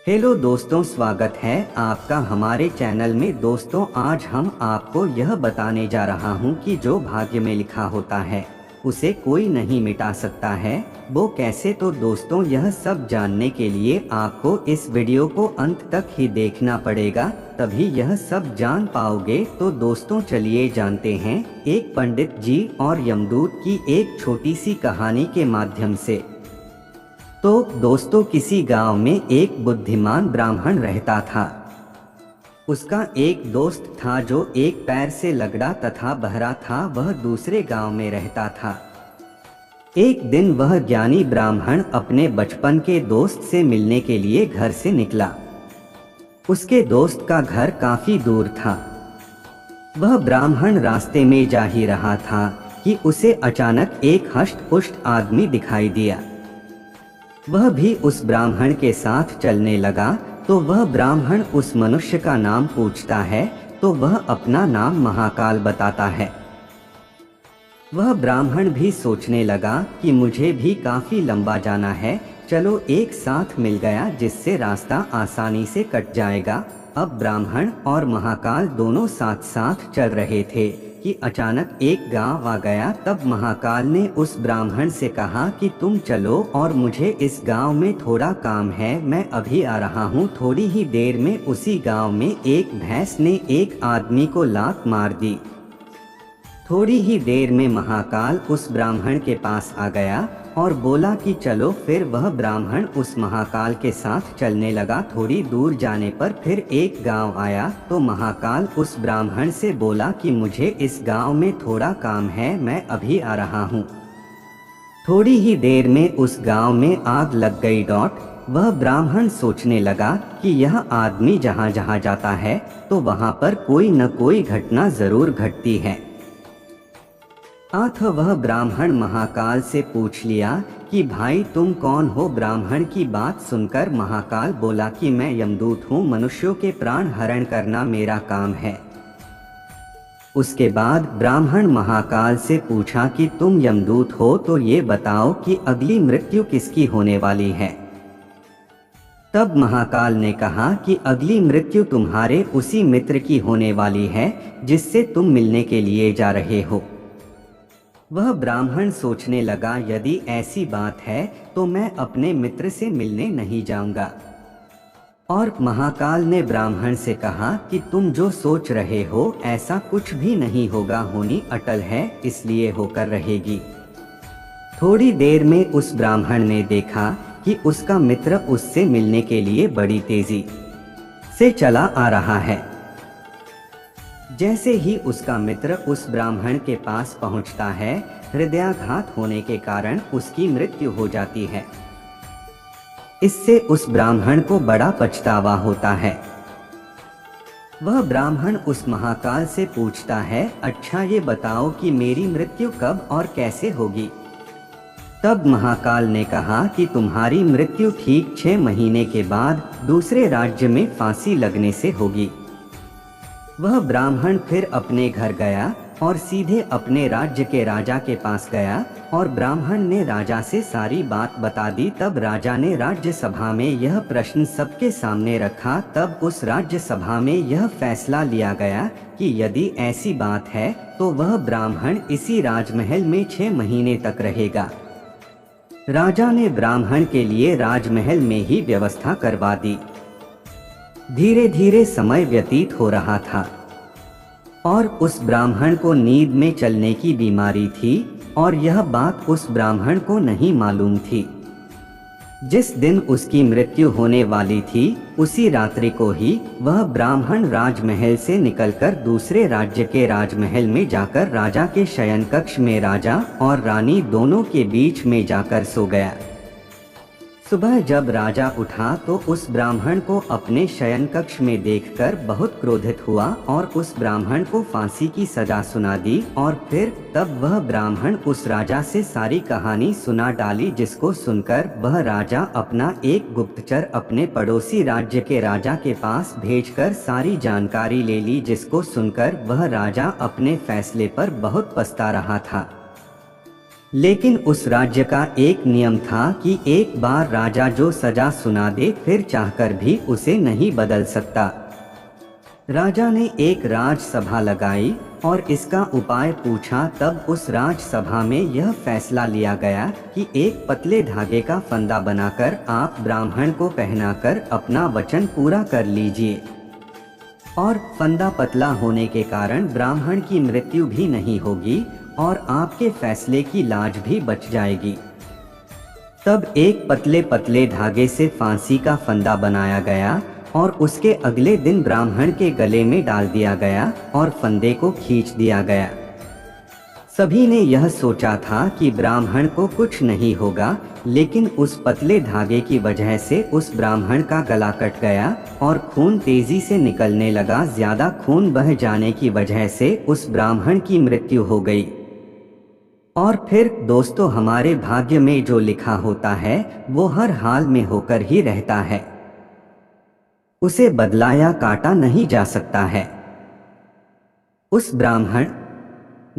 Hello दोस्तों, स्वागत है आपका हमारे चैनल में। दोस्तों, आज हम आपको यह बताने जा रहा हूँ कि जो भाग्य में लिखा होता है उसे कोई नहीं मिटा सकता है। वो कैसे? तो दोस्तों, यह सब जानने के लिए आपको इस वीडियो को अंत तक ही देखना पड़ेगा, तभी यह सब जान पाओगे। तो दोस्तों, चलिए जानते हैं एक पंडित जी और यमदूत की एक छोटी सी कहानी के माध्यम से। तो दोस्तों, किसी गांव में एक बुद्धिमान ब्राह्मण रहता था। उसका एक दोस्त था जो एक पैर से लगड़ा तथा बहरा था। वह दूसरे गांव में रहता था। एक दिन वह ज्ञानी ब्राह्मण अपने बचपन के दोस्त से मिलने के लिए घर से निकला। उसके दोस्त का घर काफी दूर था। वह ब्राह्मण रास्ते में जा ही रहा था कि उसे अचानक एक हष्ट-पुष्ट आदमी दिखाई दिया। वह भी उस ब्राह्मण के साथ चलने लगा। तो वह ब्राह्मण उस मनुष्य का नाम पूछता है तो वह अपना नाम महाकाल बताता है। वह ब्राह्मण भी सोचने लगा कि मुझे भी काफी लंबा जाना है, चलो एक साथ मिल गया जिससे रास्ता आसानी से कट जाएगा। अब ब्राह्मण और महाकाल दोनों साथ साथ चल रहे थे कि अचानक एक गांव आ गया। तब महाकाल ने उस ब्राह्मण से कहा कि तुम चलो और मुझे इस गांव में थोड़ा काम है, मैं अभी आ रहा हूँ। थोड़ी ही देर में उसी गांव में एक भैंस ने एक आदमी को लात मार दी। थोड़ी ही देर में महाकाल उस ब्राह्मण के पास आ गया और बोला कि चलो। फिर वह ब्राह्मण उस महाकाल के साथ चलने लगा। थोड़ी दूर जाने पर फिर एक गांव आया तो महाकाल उस ब्राह्मण से बोला कि मुझे इस गांव में थोड़ा काम है, मैं अभी आ रहा हूँ। थोड़ी ही देर में उस गांव में आग लग गई। वह ब्राह्मण सोचने लगा कि यह आदमी जहाँ जहाँ जाता है तो वहाँ पर कोई न कोई घटना जरूर घटती है। वह ब्राह्मण महाकाल से पूछ लिया कि भाई तुम कौन हो? ब्राह्मण की बात सुनकर महाकाल बोला कि मैं यमदूत हूँ, मनुष्यों के प्राण हरण करना मेरा काम है। उसके बाद ब्राह्मण महाकाल से पूछा कि तुम यमदूत हो तो ये बताओ कि अगली मृत्यु किसकी होने वाली है? तब महाकाल ने कहा कि अगली मृत्यु तुम्हारे उसी मित्र की होने वाली है जिससे तुम मिलने के लिए जा रहे हो। वह ब्राह्मण सोचने लगा यदि ऐसी बात है तो मैं अपने मित्र से मिलने नहीं जाऊंगा। और महाकाल ने ब्राह्मण से कहा कि तुम जो सोच रहे हो ऐसा कुछ भी नहीं होगा, होनी अटल है इसलिए होकर रहेगी। थोड़ी देर में उस ब्राह्मण ने देखा कि उसका मित्र उससे मिलने के लिए बड़ी तेजी से चला आ रहा है। जैसे ही उसका मित्र उस ब्राह्मण के पास पहुंचता है, हृदयाघात होने के कारण उसकी मृत्यु हो जाती है। इससे उस ब्राह्मण को बड़ा पछतावा होता है। वह ब्राह्मण उस महाकाल से पूछता है, अच्छा ये बताओ कि मेरी मृत्यु कब और कैसे होगी? तब महाकाल ने कहा कि तुम्हारी मृत्यु ठीक 6 महीने के बाद दूसरे राज्य में फांसी लगने से होगी। वह ब्राह्मण फिर अपने घर गया और सीधे अपने राज्य के राजा के पास गया और ब्राह्मण ने राजा से सारी बात बता दी। तब राजा ने राज्य सभा में यह प्रश्न सबके सामने रखा। तब उस राज्य सभा में यह फैसला लिया गया कि यदि ऐसी बात है तो वह ब्राह्मण इसी राजमहल में 6 महीने तक रहेगा। राजा ने ब्राह्मण के लिए राजमहल में ही व्यवस्था करवा दी। धीरे धीरे समय व्यतीत हो रहा था और उस ब्राह्मण को नींद में चलने की बीमारी थी और यह बात उस ब्राह्मण को नहीं मालूम थी। जिस दिन उसकी मृत्यु होने वाली थी उसी रात्रि को ही वह ब्राह्मण राजमहल से निकलकर दूसरे राज्य के राजमहल में जाकर राजा के शयन कक्ष में राजा और रानी दोनों के बीच में जाकर सो गया। सुबह जब राजा उठा तो उस ब्राह्मण को अपने शयन कक्ष में देखकर बहुत क्रोधित हुआ और उस ब्राह्मण को फांसी की सजा सुना दी। और फिर तब वह ब्राह्मण उस राजा से सारी कहानी सुना डाली, जिसको सुनकर वह राजा अपना एक गुप्तचर अपने पड़ोसी राज्य के राजा के पास भेजकर सारी जानकारी ले ली, जिसको सुनकर वह राजा अपने फैसले पर बहुत पछता रहा था। लेकिन उस राज्य का एक नियम था कि एक बार राजा जो सजा सुना दे फिर चाहकर भी उसे नहीं बदल सकता। राजा ने एक राजसभा लगाई और इसका उपाय पूछा। तब उस राजसभा में यह फैसला लिया गया कि एक पतले धागे का फंदा बनाकर आप ब्राह्मण को पहनाकर अपना वचन पूरा कर लीजिए, और फंदा पतला होने के कारण ब्राह्मण की मृत्यु भी नहीं होगी और आपके फैसले की लाज भी बच जाएगी। तब एक पतले पतले धागे से फांसी का फंदा बनाया गया और उसके अगले दिन ब्राह्मण के गले में डाल दिया गया और फंदे को खींच दिया गया। सभी ने यह सोचा था कि ब्राह्मण को कुछ नहीं होगा, लेकिन उस पतले धागे की वजह से उस ब्राह्मण का गला कट गया और खून तेजी से निकलने लगा। ज्यादा खून बह जाने की वजह से उस ब्राह्मण की मृत्यु हो गई। और फिर दोस्तों, हमारे भाग्य में जो लिखा होता है वो हर हाल में होकर ही रहता है, उसे बदलाया काटा नहीं जा सकता है। उस ब्राह्मण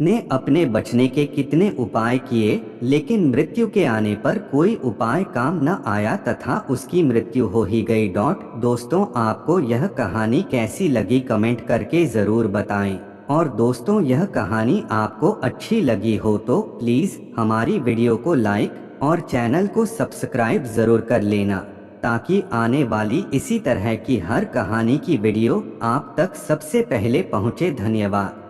ने अपने बचने के कितने उपाय किए, लेकिन मृत्यु के आने पर कोई उपाय काम न आया तथा उसकी मृत्यु हो ही गई। दोस्तों, आपको यह कहानी कैसी लगी कमेंट करके ज़रूर बताएं। और दोस्तों, यह कहानी आपको अच्छी लगी हो तो प्लीज़ हमारी वीडियो को लाइक और चैनल को सब्सक्राइब ज़रूर कर लेना, ताकि आने वाली इसी तरह की हर कहानी की वीडियो आप तक सबसे पहले पहुँचे। धन्यवाद।